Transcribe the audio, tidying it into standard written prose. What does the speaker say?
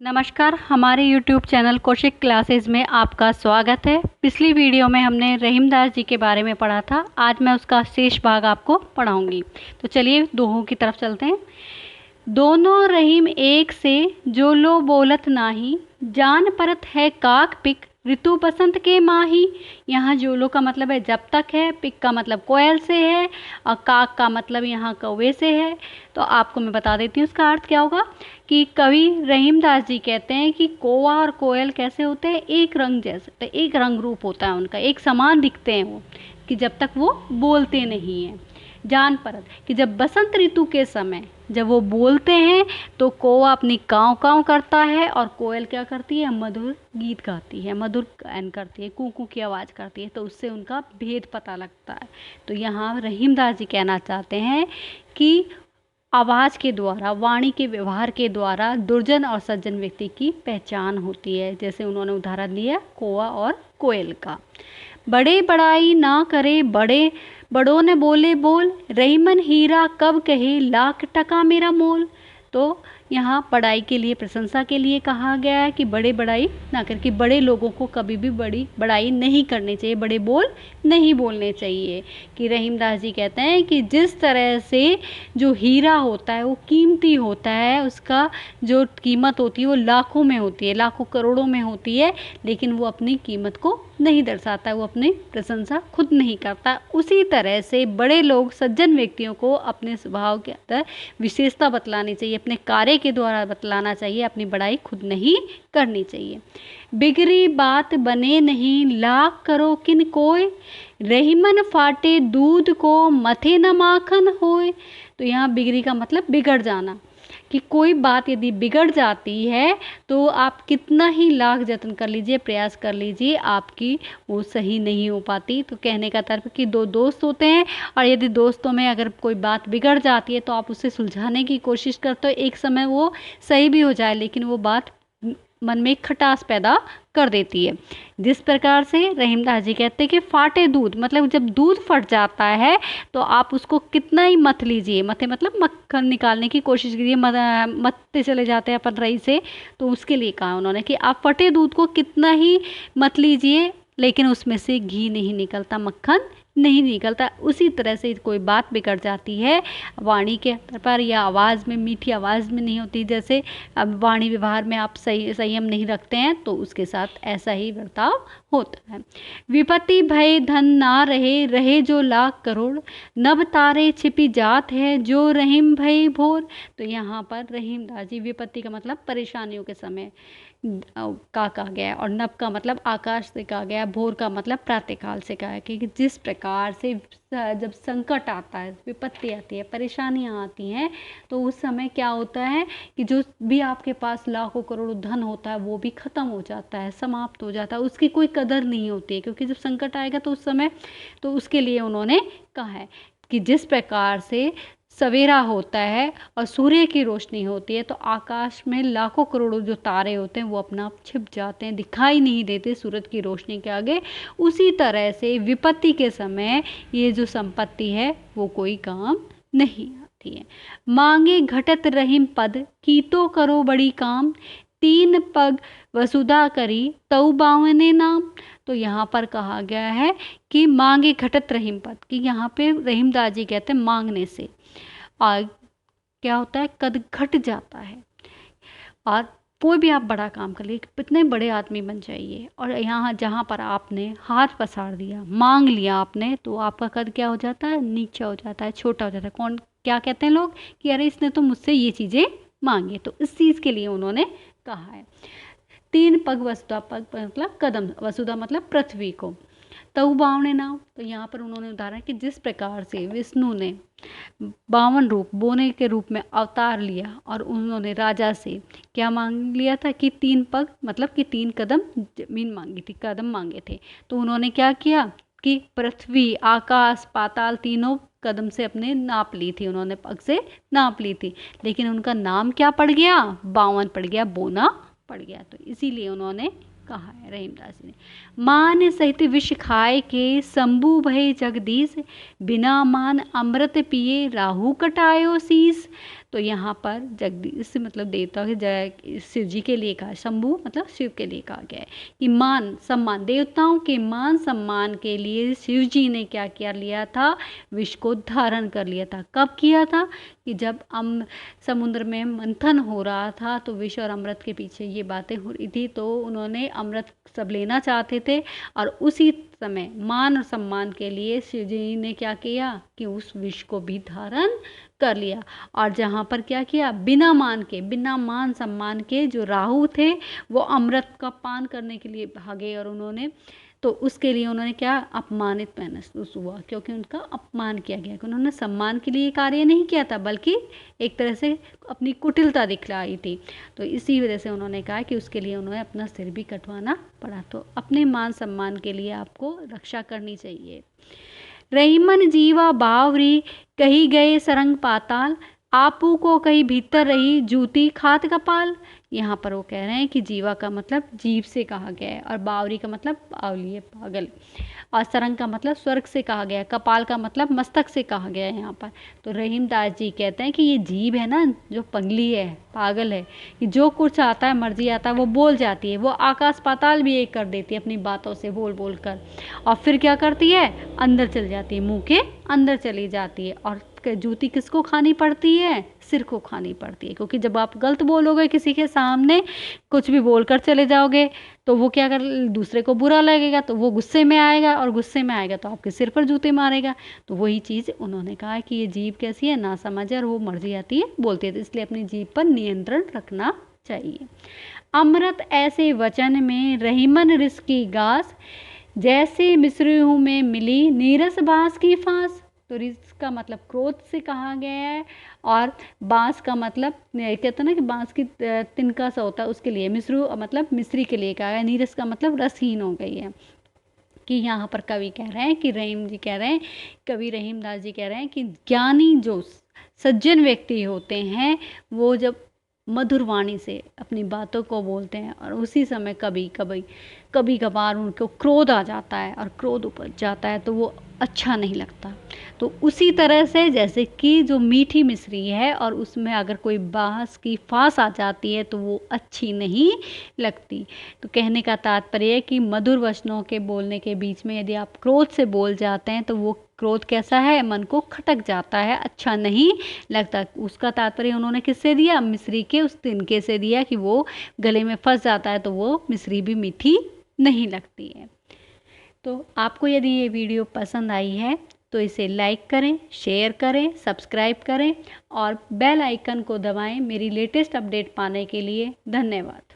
नमस्कार, हमारे YouTube channel Kaushik classes में आपका स्वागत है। पिछली वीडियो में हमने रहीमदास जी के बारे में पढ़ा था। आज मैं उसका शेष भाग आपको पढ़ाऊंगी। तो चलिए दोहों की तरफ चलते हैं। दोनों रहीम एक से जो लो बोलत नाही, जान परत है काक पिक ऋतु बसंत के माही। यहाँ जोलो का मतलब है जब तक है, पिक का मतलब कोयल से है और काक का मतलब यहाँ कौवे से है। तो आपको मैं बता देती हूँ उसका अर्थ क्या होगा कि कवि रहीमदास जी कहते हैं कि कौवा और कोयल कैसे होते हैं, एक रंग जैसे, तो एक रंग रूप होता है उनका, एक समान दिखते हैं वो, कि जब तक वो बोलते नहीं हैं। जान परत कि जब बसंत ऋतु के समय जब वो बोलते हैं तो कौवा अपनी काँव काँव करता है और कोयल क्या करती है, मधुर गीत गाती है, मधुर गायन करती है, कू की आवाज़ करती है। तो उससे उनका भेद पता लगता है। तो यहाँ रहीमदास जी कहना चाहते हैं कि आवाज़ के द्वारा, वाणी के व्यवहार के द्वारा दुर्जन और सज्जन व्यक्ति की पहचान होती है। जैसे उन्होंने उदाहरण दिया कौवा और कोयल का। बड़े बड़ाई ना करे बड़े, बड़ों ने बोले बोल, रहीमन हीरा कब कहे लाख टका मेरा मोल। तो यहाँ बड़ाई के लिए, प्रशंसा के लिए कहा गया है कि बड़े बड़ाई ना कर, कि बड़े लोगों को कभी भी बड़ी बड़ाई नहीं करनी चाहिए, बड़े बोल नहीं बोलने चाहिए। कि रहीमदास जी कहते हैं कि जिस तरह से जो हीरा होता है वो कीमती होता है, उसका जो कीमत होती है वो लाखों में होती है, लाखों करोड़ों में होती है, लेकिन वो अपनी कीमत को नहीं दर्शाता है, वो अपनी प्रशंसा खुद नहीं करता। उसी तरह से बड़े लोग, सज्जन व्यक्तियों को अपने स्वभाव के अंदर विशेषता बतलानी चाहिए, अपने कार्य के द्वारा बतलाना चाहिए, अपनी बड़ाई खुद नहीं करनी चाहिए। बिगड़ी बात बने नहीं लाख करो किन कोय, रहीमन फाटे दूध को मथे न माखन होए। तो यहाँ बिगड़ी का मतलब बिगड़ जाना, कि कोई बात यदि बिगड़ जाती है तो आप कितना ही लाख जतन कर लीजिए, प्रयास कर लीजिए, आपकी वो सही नहीं हो पाती। तो कहने का तात्पर्य कि दो दोस्त होते हैं और यदि दोस्तों में अगर कोई बात बिगड़ जाती है तो आप उसे सुलझाने की कोशिश करते हो, एक समय वो सही भी हो जाए, लेकिन वो बात मन में एक खटास पैदा कर देती है। जिस प्रकार से रहीमदास जी कहते हैं कि फाटे दूध, मतलब जब दूध फट जाता है तो आप उसको कितना ही मथ लीजिए, मथे मतलब मक्खन निकालने की कोशिश कीजिए, मथते चले जाते हैं अपन रही से, तो उसके लिए कहा उन्होंने कि आप फटे दूध को कितना ही मथ लीजिए, लेकिन उसमें से घी नहीं निकलता, मक्खन नहीं निकलता। उसी तरह से कोई बात बिगड़ जाती है वाणी के स्तर पर या आवाज़ में, मीठी आवाज़ में नहीं होती, जैसे अब वाणी व्यवहार में आप संयम नहीं रखते हैं तो उसके साथ ऐसा ही बर्ताव होता है। विपत्ति भय धन ना रहे, रहे जो लाख करोड़, नभ तारे छिपी जात है जो रहीम भई भोर। तो यहाँ पर रहीमदास जी, विपत्ति का मतलब परेशानियों के समय का कहा गया, और नभ का मतलब आकाश से कहा गया, भोर का मतलब प्रातःकाल से कहा है। कि जिस प्रकार से जब संकट आता है, विपत्ति आती है, परेशानियां आती हैं, तो उस समय क्या होता है कि जो भी आपके पास लाखों करोड़ों धन होता है वो भी खत्म हो जाता है, समाप्त हो जाता है, उसकी कोई कदर नहीं होती है, क्योंकि जब संकट आएगा तो उस समय, तो उसके लिए उन्होंने कहा है कि जिस प्रकार से सवेरा होता है और सूर्य की रोशनी होती है तो आकाश में लाखों करोड़ों जो तारे होते हैं वो अपना आप छिप जाते हैं, दिखाई नहीं देते सूरज की रोशनी के आगे। उसी तरह से विपत्ति के समय ये जो संपत्ति है वो कोई काम नहीं आती है। मांगे घटत रहीम पद, कीतो करो बड़ी काम, तीन पग वसुधा करी तऊ बावने नाम। तो यहाँ पर कहा गया है कि मांगे घटत रहीम पद, कि यहाँ पे रहीमदास जी कहते हैं मांगने से और क्या होता है, कद घट जाता है। और कोई भी आप बड़ा काम कर लिए, कितने बड़े आदमी बन जाइए, और यहाँ जहाँ पर आपने हाथ पसार दिया, मांग लिया आपने, तो आपका कद क्या हो जाता है, नीचा हो जाता है, छोटा हो जाता है। कौन क्या कहते हैं लोग कि अरे इसने तो मुझसे ये चीज़ें मांगी। तो इस चीज़ के लिए उन्होंने कहा है। तीन पग वसुधा, पग मतलब कदम, वसुधा मतलब पृथ्वी को, तऊ बावने नाम। तो यहाँ पर उन्होंने उदाहरण कि जिस प्रकार से विष्णु ने 52 रूप, बोने के रूप में अवतार लिया और उन्होंने राजा से क्या मांग लिया था कि 3 पग मतलब कि 3 कदम जमीन मांगी थी, कदम मांगे थे। तो उन्होंने क्या किया कि पृथ्वी, आकाश, पाताल तीनों कदम से अपने नाप ली थी, उन्होंने पग से नाप ली थी, लेकिन उनका नाम क्या पड़ गया, 52 पड़ गया, बोना पड़ गया। तो इसीलिए उन्होंने कहा है रहीमदास जी ने, मान सहित विष खाए के शंभु भय जगदीश, बिना मान अमृत पिए राहु कटायो शीस। तो यहाँ पर जगदीश मतलब देवता के जय शिव जी के लिए कहा, शंभु मतलब शिव के लिए कहा गया है कि मान सम्मान, देवताओं के मान सम्मान के लिए शिव जी ने क्या किया लिया था, विष को धारण कर लिया था। कब किया था कि जब समुद्र में मंथन हो रहा था तो विष और अमृत के पीछे ये बातें हो रही थी, तो उन्होंने अमृत सब लेना चाहते थे और उसी समय मान और सम्मान के लिए शिव जी ने क्या किया कि उस विष को भी धारण कर लिया। और जहाँ पर क्या किया, बिना मान के, बिना मान सम्मान के जो राहु थे वो अमृत का पान करने के लिए भागे और उन्होंने, तो उसके लिए उन्होंने क्या, अपमानित महसूस हुआ क्योंकि उनका अपमान किया गया कि उन्होंने सम्मान के लिए कार्य नहीं किया था बल्कि एक तरह से अपनी कुटिलता दिखलाई थी। तो इसी वजह से उन्होंने कहा कि उसके लिए उन्हें अपना सिर भी कटवाना पड़ा। तो अपने मान सम्मान के लिए आपको रक्षा करनी चाहिए। रहीमन जीवा बावरी कही गए सरंग पाताल, आपू को कहीं भीतर रही जूती खात कपाल। यहाँ पर वो कह रहे हैं कि जीवा का मतलब जीव से कहा गया है और बावरी का मतलब बावली है, पागल, और सरंग का मतलब स्वर्ग से कहा गया है, कपाल का मतलब मस्तक से कहा गया है यहाँ पर। तो रहीमदास जी कहते हैं कि ये जीव है ना जो पगली है, पागल है, कि जो कुछ आता है मर्जी आता है वो बोल जाती है, वो आकाश पाताल भी एक कर देती है अपनी बातों से बोल बोल कर, और फिर क्या करती है, अंदर चल जाती है, मुंह के अंदर चली जाती है। और जूती किसको खानी पड़ती है, सिर को खानी पड़ती है, क्योंकि जब आप गलत बोलोगे किसी के सामने, कुछ भी बोलकर चले जाओगे तो वो क्या कर, दूसरे को बुरा लगेगा तो वो गुस्से में आएगा और गुस्से में आएगा तो आपके सिर पर जूते मारेगा। तो वही चीज़ उन्होंने कहा कि ये जीभ कैसी है, ना समझ है और वो मर्जी आती है बोलती है, तो इसलिए अपनी जीभ पर नियंत्रण रखना चाहिए। अमृत ऐसे वचन में रहीमन रिस की गास, जैसे मिस्री में मिली नीरस बांस की फांस। तो रिस का मतलब क्रोध से कहा गया है और बांस का मतलब कहते हैं ना कि बांस की तिनका सा होता है, उसके लिए मिस्रू मतलब मिस्री के लिए कहा है। नीरस का मतलब रसहीन हो गई है। कि यहाँ पर कवि कह रहे हैं कि रहीम जी कह रहे हैं, कवि रहीमदास जी कह रहे हैं कि ज्ञानी जो सज्जन व्यक्ति होते हैं वो जब मधुर वाणी से अपनी बातों को बोलते हैं और उसी समय कभी कभार उनको क्रोध आ जाता है और क्रोध उपज जाता है तो वो अच्छा नहीं लगता। तो उसी तरह से जैसे कि जो मीठी मिश्री है और उसमें अगर कोई बांस की फांस आ जाती है तो वो अच्छी नहीं लगती। तो कहने का तात्पर्य है कि मधुर वचनों के बोलने के बीच में यदि आप क्रोध से बोल जाते हैं तो वो क्रोध कैसा है, मन को खटक जाता है, अच्छा नहीं लगता। उसका तात्पर्य उन्होंने किससे दिया, मिश्री के उस तिनके से दिया कि वो गले में फंस जाता है तो वो मिश्री भी मीठी नहीं लगती है। तो आपको यदि ये वीडियो पसंद आई है तो इसे लाइक करें, शेयर करें, सब्सक्राइब करें और बेल आइकन को दबाएं मेरी लेटेस्ट अपडेट पाने के लिए। धन्यवाद।